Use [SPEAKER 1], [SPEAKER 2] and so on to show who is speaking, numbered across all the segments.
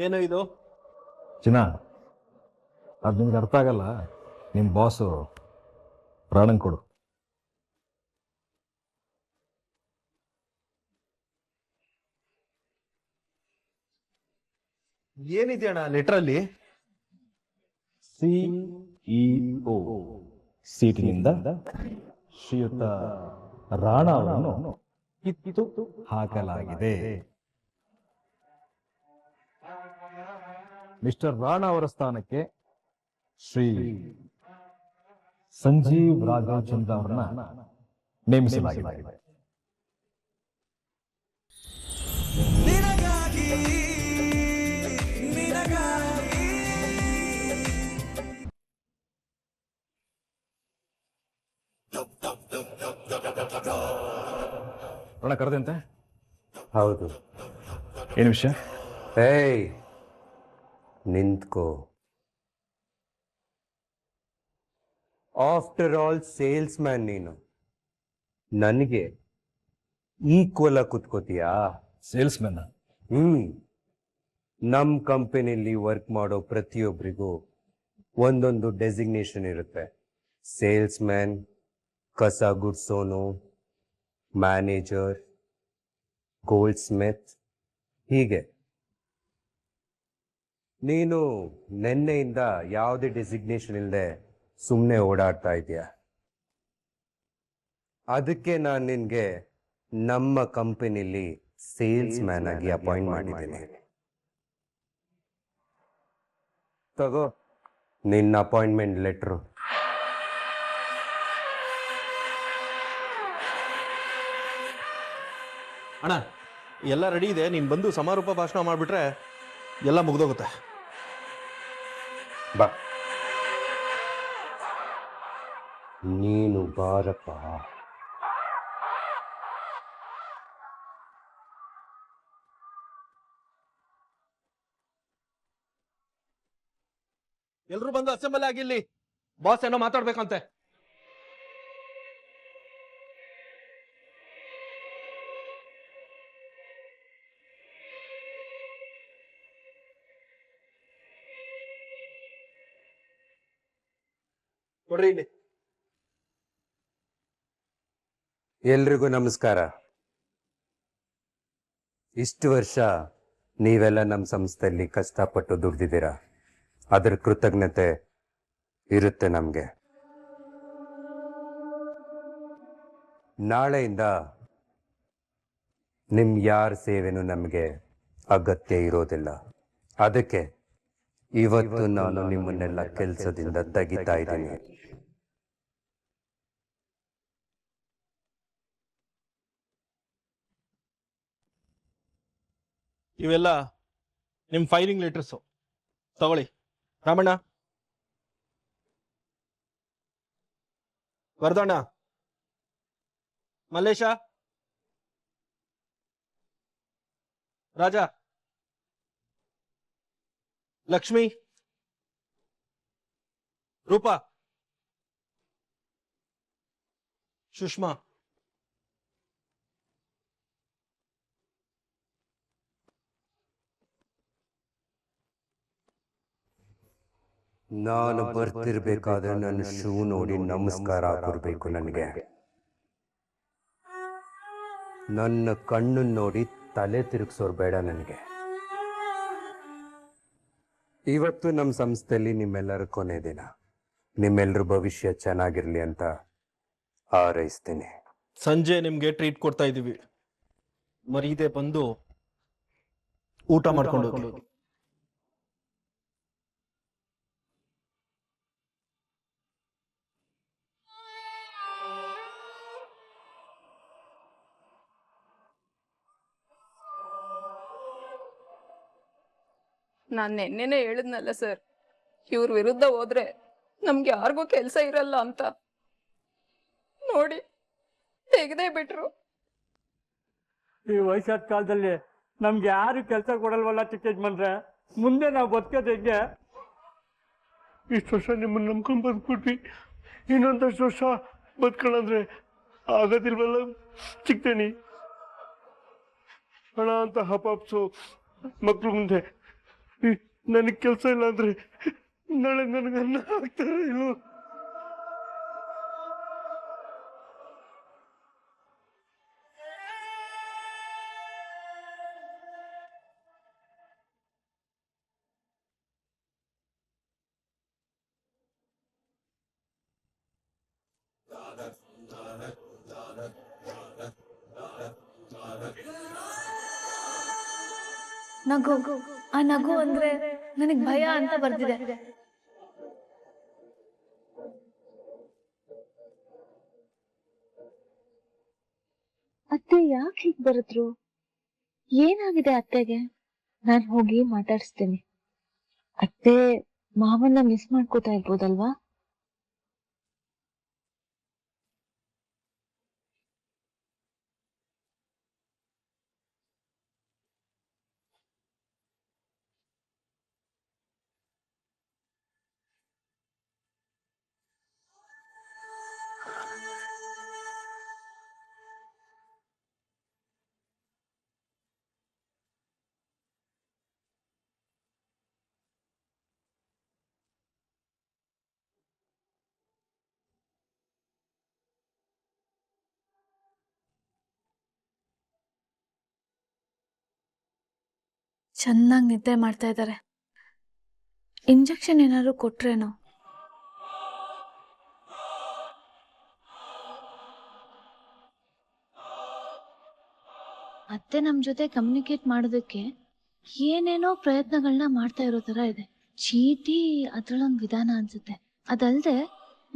[SPEAKER 1] ಏನು ಇದು?
[SPEAKER 2] ಚಿನ್ನ, ಅದು ನಿಮ್ಗೆ ಅರ್ಥ ಆಗಲ್ಲ. ನಿಮ್ಮ ಬಾಸು ಪ್ರಾಣನ್ ಕೊಡು.
[SPEAKER 1] ಏನಿದೆ ಅಣ್ಣ ಲೆಟ್ರಲ್ಲಿ?
[SPEAKER 2] CEO ಸೀಟಿನಿಂದ ಶ್ರೀಯುತ ರಾಣಾ ಅವರನ್ನು ಕಿತ್ತು ಹಾಕಲಾಗಿದೆ. ಮಿಸ್ಟರ್ ರಾಣಾ ಅವರ ಸ್ಥಾನಕ್ಕೆ ಶ್ರೀ ಸಂಜೀವ್ ರಾಘವ್ ಚಂದ್ರ ಅವರನ್ನ ನೇಮಿಸಲಾಗಿದೆ. ರಣ ಕರೆದಂತೆ?
[SPEAKER 3] ಹೌದು.
[SPEAKER 2] ಏನು ವಿಷಯ?
[SPEAKER 3] ಏಯ್, ನಿಂತ್ಕೋ. ಆಫ್ಟರ್ ಆಲ್ ಸೇಲ್ಸ್ ಮ್ಯಾನ್ ನೀನು, ನನಗೆ ಈಕ್ವಲ್ ಆಗಿ ಕುತ್ಕೋತೀಯಾ?
[SPEAKER 2] Sales man?
[SPEAKER 3] ನಮ್ ಕಂಪನಿಲಿ ವರ್ಕ್ ಮಾಡೋ ಪ್ರತಿಯೊಬ್ಬರಿಗೂ ಒಂದೊಂದು ಡೆಸಿಗ್ನೇಷನ್ ಇರುತ್ತೆ. ಸೇಲ್ಸ್ ಮ್ಯಾನ್, ಕಸ ಗುಡ್ಸೋನು, ಮ್ಯಾನೇಜರ್, ಗೋಲ್ಡ್ ಸ್ಮಿತ್, ಹೀಗೆ. ನೀನು ನೆನ್ನೆಯಿಂದ ಯಾವುದೇ ಡೆಸಿಗ್ನೇಷನ್ ಇಲ್ಲದೆ ಸುಮ್ಮನೆ ಓಡಾಡ್ತಾ ಇದೆಯಾ. ಅದಕ್ಕೆ ನಾನು ನಿನ್ಗೆ ನಮ್ಮ ಕಂಪನಿಲಿ ಸೇಲ್ಸ್ ಮ್ಯಾನ್ ಆಗಿ ಅಪಾಯಿಂಟ್ ಮಾಡಿದ್ದೀನಿ. ತಗೋ ನಿನ್ನ ಅಪಾಯಿಂಟ್ಮೆಂಟ್ ಲೆಟ್ರು.
[SPEAKER 1] ಅಣ್ಣ ಎಲ್ಲ ರೆಡಿ ಇದೆ, ನೀನು ಬಂದು ಸಮಾರೋಪ ಭಾಷಣ ಮಾಡಿಬಿಟ್ರೆ ಎಲ್ಲ ಮುಗ್ದೋಗುತ್ತೆ.
[SPEAKER 3] ಬಾ, ನೀನು ಬಾರಪ್ಪ.
[SPEAKER 1] ಎಲ್ರು ಬಂದು ಅಸೆಂಬಲ್ ಆಗಿಲ್ಲಿ, ಬಾಸ್ ಏನೋ ಮಾತಾಡ್ಬೇಕಂತೆ. ಕೊಡ್ರಿ ಇಲ್ಲಿ.
[SPEAKER 3] ಎಲ್ರಿಗೂ ನಮಸ್ಕಾರ. ಇಷ್ಟು ವರ್ಷ ನೀವೆಲ್ಲ ನಮ್ಮ ಸಂಸ್ಥೆಯಲ್ಲಿ ಕಷ್ಟಪಟ್ಟು ದುಡ್ದಿದ್ದೀರಾ, ಅದರ ಕೃತಜ್ಞತೆ ಇರುತ್ತೆ ನಮಗೆ. ನಾಳೆಯಿಂದ ನಿಮ್ ಯಾರ ಸೇವೆನೂ ನಮಗೆ ಅಗತ್ಯ ಇರೋದಿಲ್ಲ. ಅದಕ್ಕೆ ಇವತ್ತು ನಾನು ನಿಮ್ಮನ್ನೆಲ್ಲ ಕೆಲಸದಿಂದ ತೆಗಿತಾ ಇದ್ದೀನಿ.
[SPEAKER 1] ಇವೆಲ್ಲ ನಿಮ್ಮ ಫೈಲಿಂಗ್ ಲೆಟರ್ಸು ತಗೊಳ್ಳಿ. ರಾಮಣ್ಣ, ವರ್ಧಣ್ಣ, ಮಲ್ಲೇಶ, ರಾಜ, ಲಕ್ಷ್ಮಿ, ರೂಪಾ, ಸುಷ್ಮಾ,
[SPEAKER 3] ನಾನು ಬರ್ತಿರ್ಬೇಕಾದ್ರೆ ನನ್ನ ಶೂ ನೋಡಿ ನಮಸ್ಕಾರ ಕೊಡ್ಬೇಕು. ನನಗೆ ನನ್ನ ಕಣ್ಣು ನೋಡಿ ತಲೆ ತಿರುಗಿಸೋರು ಬೇಡ. ನನಗೆ ಇವತ್ತು ನಮ್ಮ ಸಂಸ್ಥೆಯಲ್ಲಿ ನಿಮ್ಮೆಲ್ಲರ ಕೊನೆ ದಿನ. ನಿಮ್ಮೆಲ್ಲರ ಭವಿಷ್ಯ ಚೆನ್ನಾಗಿರ್ಲಿ ಅಂತ ಹಾರೈಸ್ತೀನಿ.
[SPEAKER 1] ಸಂಜೆ ನಿಮ್ಗೆ ಟ್ರೀಟ್ ಕೊಡ್ತಾ ಇದೀವಿ, ಮರೀದೆ ಬಂದು ಊಟ ಮಾಡ್ಕೊಂಡು ಹೋಗಿ.
[SPEAKER 4] ನಾನು ನೆನ್ನೆನೆ ಹೇಳಿದ್ನಲ್ಲ ಸರ್, ಇವ್ರ ವಿರುದ್ಧ ಹೋದ್ರೆ ನಮ್ಗೆ ಯಾರಿಗೂ ಕೆಲಸ ಇರಲ್ಲ ಅಂತ. ನೋಡಿ ತೆಗೆದೇ ಬಿಟ್ರು.
[SPEAKER 5] ಈ ವಯಸ್ಸಾದ ಕಾಲದಲ್ಲಿ ನಮ್ಗೆ ಯಾರು ಕೆಲಸ ಕೊಡಲ್ವಲ್ಲ ಚಿಕ್ಕ ಯಜಮಾನ್ರೆ, ಮುಂದೆ ನಾವು ಬದುಕೋದು ಹೆಂಗೆ?
[SPEAKER 6] ಇಷ್ಟು ವರ್ಷ ನಿಮ್ಮನ್ನು ನಂಬ್ಕೊಂಡು ಬದುಕ್ಬಿಟ್ವಿ, ಇನ್ನೊಂದಷ್ಟು ವರ್ಷ ಬದುಕೊಳ್ಳಂದ್ರೆ ಆಗೋದಿಲ್ವಲ್ಲ ಚಿಕ್ಕದೇನಿ. ಹಣ ಅಂತ ಹಪಾಪ್ಸು ಮಕ್ಳು ಮುಂದೆ ನನಗೆ ಕೆಲಸ ಇಲ್ಲ ಅಂದ್ರೆ ನಾಳೆ ನನಗೆ ಅನ್ನ ಹಾಕ್ತಾರ ಇಲ್ವೋ?
[SPEAKER 7] ನಗು, ಆ ನಗು ಅಂದ್ರೆ ನನಗ್ ಭಯ ಅಂತ ಬರ್ದಿದೆ. ಅತ್ತೆ ಯಾಕೆ ಹೀಗ್ ಬರುದ್ರು? ಏನಾಗಿದೆ ಅತ್ತೆಗೆ? ನಾನ್ ಹೋಗಿ ಮಾತಾಡಿಸ್ತೀನಿ. ಅತ್ತೆ ಮಾವನ್ನ ಮಿಸ್ ಮಾಡ್ಕೋತಾ ಇರ್ಬೋದಲ್ವಾ? ಚೆನ್ನಾಗಿ ನಿದ್ದೆ ಮಾಡ್ತಾ ಇದ್ದಾರೆ. ಇಂಜೆಕ್ಷನ್ ಏನಾದ್ರು ಕೊಟ್ರೇನೋ? ಅತ್ತೆ ನಮ್ ಜೊತೆ ಕಮ್ಯುನಿಕೇಟ್ ಮಾಡೋದಕ್ಕೆ ಏನೇನೋ ಪ್ರಯತ್ನಗಳನ್ನ ಮಾಡ್ತಾ ಇರೋ ತರ ಇದೆ. ಚೀಟಿ ಅದ್ರಲ್ಲೊಂದು ವಿಧಾನ ಅನ್ಸುತ್ತೆ. ಅದಲ್ದೆ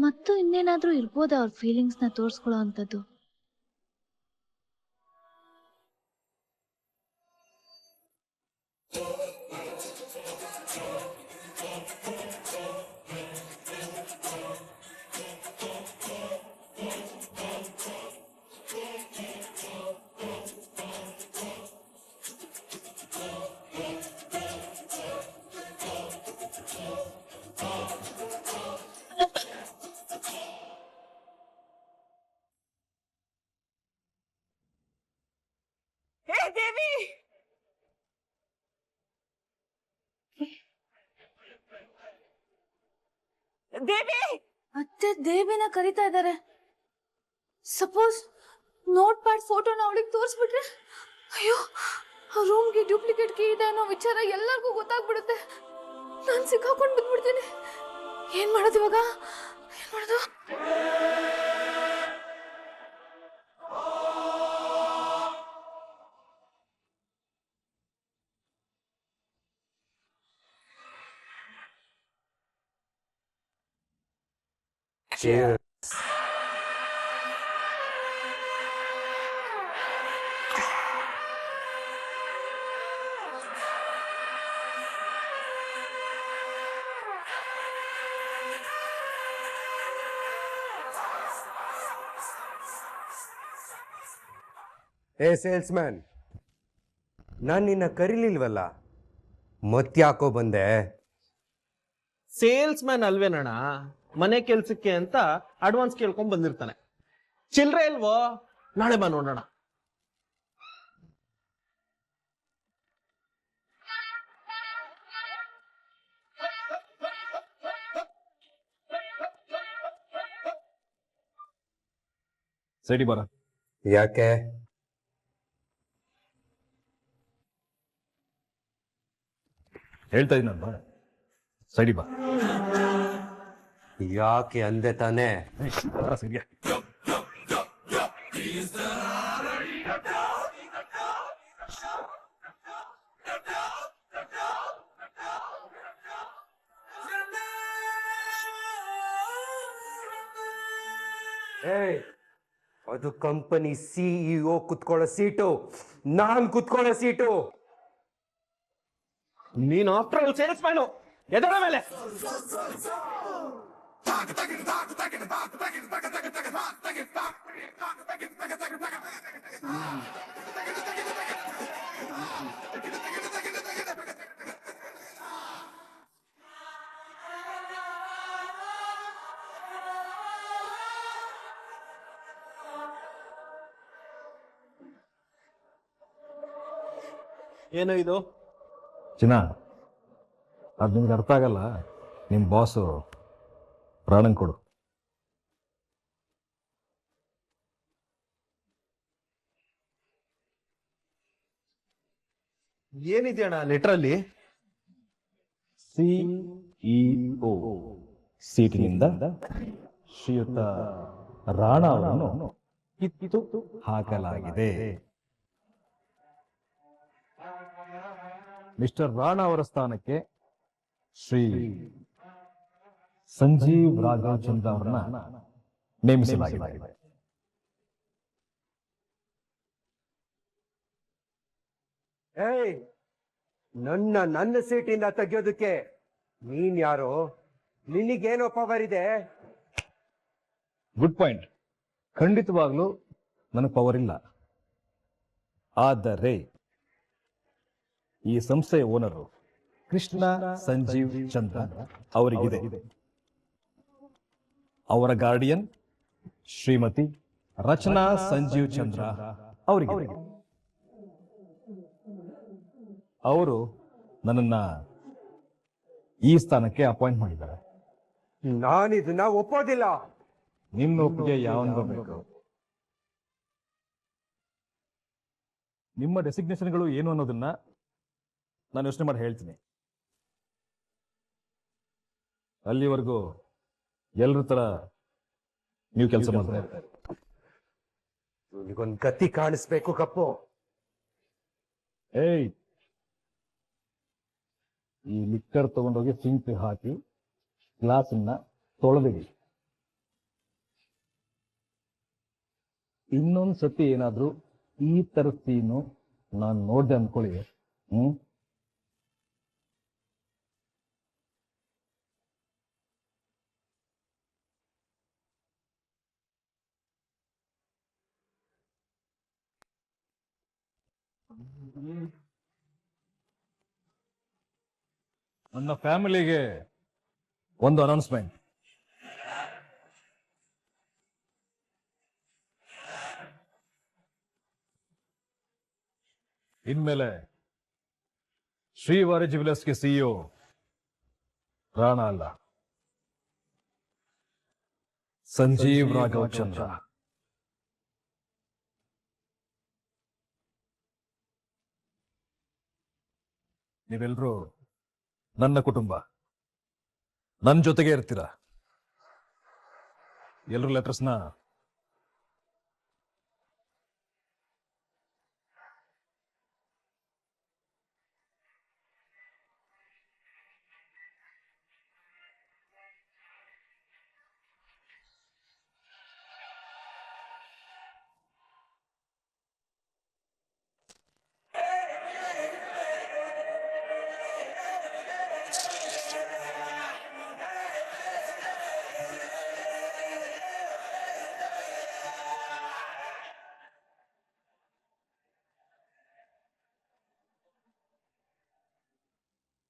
[SPEAKER 7] ಮತ್ತು ಇನ್ನೇನಾದ್ರೂ ಇರ್ಬೋದ ಅವ್ರ ಫೀಲಿಂಗ್ಸ್ ನ ತೋರ್ಸ್ಕೊಳ್ಳೋ ಅಂತದ್ದು? ಅತ್ತೆ ದೇವಿನ ಕರೀತಾ ಇದ್ದಾರೆ. ಸಪೋಸ್ ನೋಟ್ ಪ್ಯಾಡ್ ಫೋಟೋನ ಅವಳಿಗೆ ತೋರಿಸ್ಬಿಟ್ರೆ, ಅಯ್ಯೋ ರೂಮ್ಗೆ ಡೂಪ್ಲಿಕೇಟ್ ಕೀ ಇದೆ ಅನ್ನೋ ವಿಚಾರ ಎಲ್ಲರಿಗೂ ಗೊತ್ತಾಗ್ಬಿಡುತ್ತೆ. ನಾನು ಸಿಕ್ಕಾಕೊಂಡು ಬಿದ್ಬಿಡ್ತೀನಿ. ಏನ್ ಮಾಡೋದು ಇವಾಗ? ಏನ್ ಮಾಡೋದು?
[SPEAKER 3] Cheers. ಏ ಸೇಲ್ಸ್ಮ್ಯಾನ್, ನಾನು ನಿನ್ನ ಕರೀಲಿಲ್ವಲ್ಲ, ಮತ್ತ್ಯಾಕೋ ಬಂದೆ?
[SPEAKER 1] ಸೇಲ್ಸ್ ಮ್ಯಾನ್ ಅಲ್ವೇನಣ್ಣ, ಮನೆ ಕೆಲ್ಸಕ್ಕೆ ಅಂತ ಅಡ್ವಾನ್ಸ್ ಕೇಳ್ಕೊಂಡ್ ಬಂದಿರ್ತಾನೆ. ಚಿಲ್ರೆ ಇಲ್ವೋ? ನಾಳೆ ಬಾ ನೋಡೋಣ.
[SPEAKER 2] ಸೈಡಿ ಬರ.
[SPEAKER 3] ಯಾಕೆ?
[SPEAKER 2] ಹೇಳ್ತಾ ಇದ್ದೀನಲ್ವಾ, ಸೈಡಿ ಬಾ.
[SPEAKER 3] ಯಾಕೆ ಅಂದೆ ತಾನೆ?
[SPEAKER 2] ಸರಿಯಾ?
[SPEAKER 3] ಏಯ್, ಅದು ಕಂಪನಿ ಸಿಇಒ ಕುತ್ಕೊಳ್ಳೋ ಸೀಟು, ನಾನ್ ಕುತ್ಕೊಳ್ಳೋ ಸೀಟು.
[SPEAKER 1] ನೀನು ಆಫ್ಟರ್ ಆಲ್ ಸೇಲ್ಸ್ ಮ್ಯಾನು, ಎದರ ಮೇಲೆ. ಏನೋ ಇದು?
[SPEAKER 2] ಚಿನ್ನ, ಅದು ನಿಮ್ಗೆ ಅರ್ಥ ಆಗಲ್ಲ. ನಿಮ್ಮ ಬಾಸು ಪ್ರಾಣಂಗೆ ಕೊಡು.
[SPEAKER 1] ಏನಿದೆಯಣ್ಣ ಲೆಟ್ರಲ್ಲಿ?
[SPEAKER 2] CEO ಸೀಟಿನಿಂದ ಶ್ರೀಯುತ ರಾಣಾ ಅವರನ್ನು ಕಿತ್ತು ಹಾಕಲಾಗಿದೆ. ಮಿಸ್ಟರ್ ರಾಣಾ ಅವರ ಸ್ಥಾನಕ್ಕೆ ಶ್ರೀ ಸಂಜೀವ್ ರಾಘವ್ ಚಂದ್ರ ಅವರನ್ನ ನೇಮಿಸಲಾಗಿದೆ.
[SPEAKER 3] ಏಯ್, ನನ್ನ ಸೀಟಿಂದ ತೆಗೆಯೋದಕ್ಕೆ ನೀನ್ ಯಾರು? ನಿನಗೇನೋ ಪವರ್ ಇದೆ?
[SPEAKER 2] Good point. ಖಂಡಿತವಾಗ್ಲೂ ನನಗೆ ಪವರ್ ಇಲ್ಲ. ಆದರೆ ಈ ಸಂಸ್ಥೆಯ ಓನರು ಕೃಷ್ಣ ಸಂಜೀವ್ ಚಂದ್ರ ಅವರಿಗಿದೆ. ಅವರ ಗಾರ್ಡಿಯನ್ ಶ್ರೀಮತಿ ರಚನಾ ಸಂಜೀವ್ ಚಂದ್ರ ಅವರಿಗೆ ಅವರು ನನ್ನನ್ನ ಈ ಸ್ಥಾನಕ್ಕೆ ಅಪಾಯಿಂಟ್ ಮಾಡಿದ್ದಾರೆ.
[SPEAKER 3] ನಾನಿದನ್ನ ಒಪ್ಪೋದಿಲ್ಲ.
[SPEAKER 2] ನಿಮ್ಮ ಒಪ್ಪಿಗೆ ಯಾವನ್ಗೂ ಬೇಕು? ನಿಮ್ಮ ಡೆಸಿಗ್ನೇಷನ್ಗಳು ಏನು ಅನ್ನೋದನ್ನ ನಾನು ಯೋಚನೆ ಮಾಡಿ ಹೇಳ್ತೀನಿ. ಅಲ್ಲಿವರೆಗೂ ಎಲ್ಲರ ತರ ನೀವು ಕೆಲಸ ಮಾಡ್ತಾರೆ.
[SPEAKER 3] ನಿಗೊಂದು ಗತಿ ಕಾಣಿಸ್ಬೇಕು ಕಪ್ಪು.
[SPEAKER 2] ಏಯ್, ಈ ಲಿಕ್ಕರ್ ತಗೊಂಡೋಗಿ ಸಿಂಕ್ ಹಾಕಿ ಗ್ಲಾಸನ್ನ ತೊಳೆದಿಡಿ. ಇನ್ನೊಂದು ಸತಿ ಏನಾದ್ರೂ ಈ ತರ ಸೀನು ನಾನು ನೋಡ್ದೆ ಅನ್ಕೊಳ್ಳಿ, ನನ್ನ ಫ್ಯಾಮಿಲಿಗೆ ಒಂದು ಅನೌನ್ಸ್ಮೆಂಟ್. ಇನ್ಮೇಲೆ ಶ್ರೀವಾರಿ ಜ್ಯುವೆಲರ್ಸ್ಗೆ CEO ರಾಣಾ ಅಲ್ಲ, ಸಂಜೀವ್ ರಾಘವ್ ಚಂದ್ರ. ನೀವೆಲ್ಲರೂ ನನ್ನ ಕುಟುಂಬ, ನನ್ನ ಜೊತೆಗೆ ಇರ್ತೀರಾ. ಎಲ್ಲರೂ ಲೆಟರ್ಸ್ನ